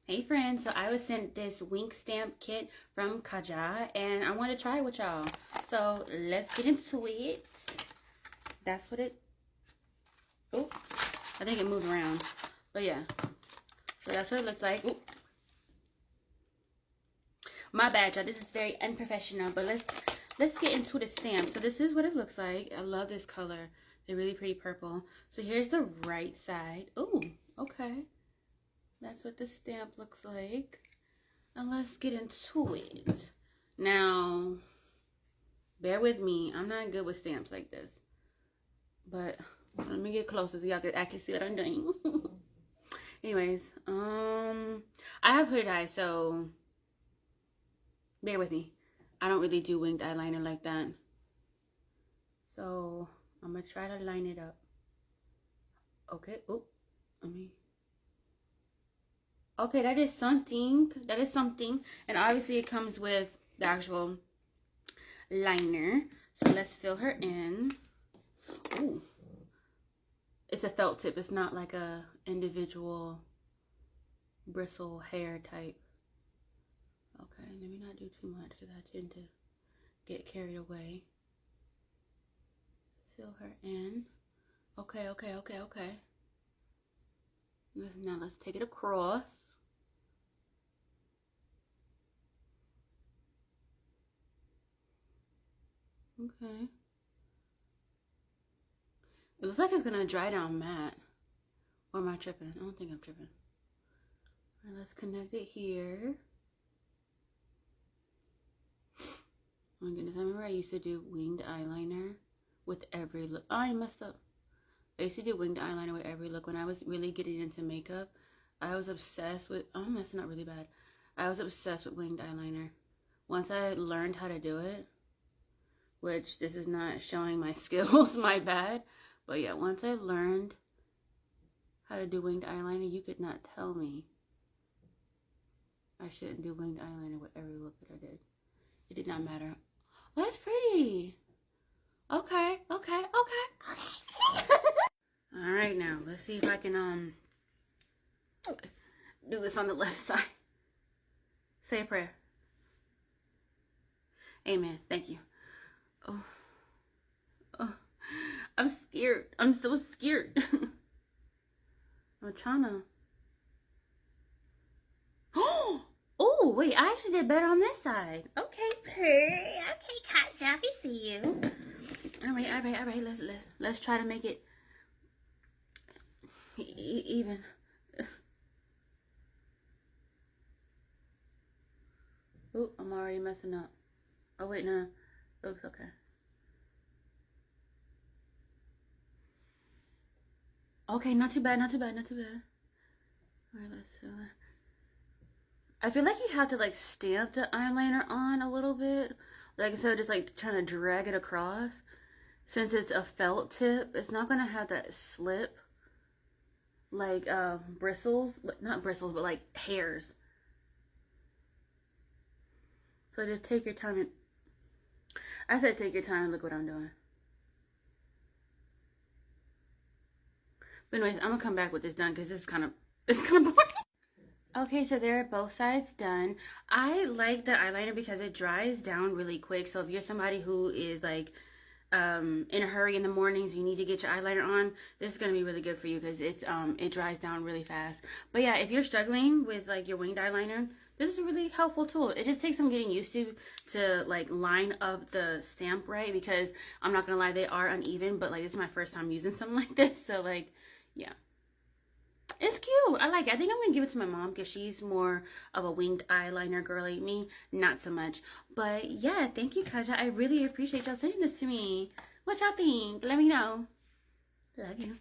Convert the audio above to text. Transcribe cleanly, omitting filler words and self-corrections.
Hey friends, so I was sent this wink stamp kit from KAJA and I want to try it with y'all. So let's get into it. That's what it, oh, I think it moved around. But yeah, so that's what it looks like. Ooh. My bad, y'all, this is very unprofessional, but let's get into the stamp. So this is what it looks like. I love this color. They're really pretty purple. So here's the right side. Oh, okay. That's what the stamp looks like. And let's get into it. Now, bear with me. I'm not good with stamps like this. But let me get closer so y'all can actually see what I'm doing. Anyways, I have hooded eyes, so bear with me. I don't really do winged eyeliner like that. So I'm gonna try to line it up. Okay. Oh, let me. Okay, that is something. That is something. And obviously it comes with the actual liner. So let's fill her in. Ooh. It's a felt tip. It's not like a individual bristle hair type. Okay, let me not do too much because I tend to get carried away. Fill her in. Okay. Now let's take it across. Okay. It looks like it's gonna dry down matte. Or am I tripping? I don't think I'm tripping. Alright, let's connect it here. Oh my goodness, I remember I used to do winged eyeliner with every look. Oh, I messed up. I used to do winged eyeliner with every look. When I was really getting into makeup, I was obsessed with, I'm messing up really bad. I was obsessed with winged eyeliner. Once I learned how to do it, which this is not showing my skills, my bad. But yeah, once I learned how to do winged eyeliner, you could not tell me I shouldn't do winged eyeliner with every look that I did. It did not matter. Oh, that's pretty. Okay. All right, now let's see if I can do this on the left side. Say a prayer. Amen. Thank you. Oh, I'm scared. I'm so scared. I'm trying to. Oh, wait, I actually did better on this side. Okay, KAJA, we see you. All right. Let's try to make it even. Oh, I'm already messing up. Oh wait, no, looks okay. Okay, not too bad. All right, let's see. I feel like you have to like stamp the eyeliner on a little bit, like instead of just like trying to drag it across. Since it's a felt tip, it's not gonna have that slip like bristles, not bristles, but like hairs. So just take your time and I said take your time and look what I'm doing. But anyways, I'm gonna come back with this done because it's kind of boring. Okay, so they're both sides done. I like the eyeliner because it dries down really quick. So if you're somebody who is like in a hurry in the mornings, you need to get your eyeliner on, this is gonna be really good for you because it's it dries down really fast. But yeah, if you're struggling with like your winged eyeliner, this is a really helpful tool. It just takes some getting used to like line up the stamp right, because I'm not gonna lie, they are uneven, but like this is my first time using something like this, so like yeah, it's cute. I like it. I think I'm gonna give it to my mom because she's more of a winged eyeliner girly. Me, not so much. But yeah, thank you, KAJA. I really appreciate y'all sending this to me. What y'all think? Let me know. Love you.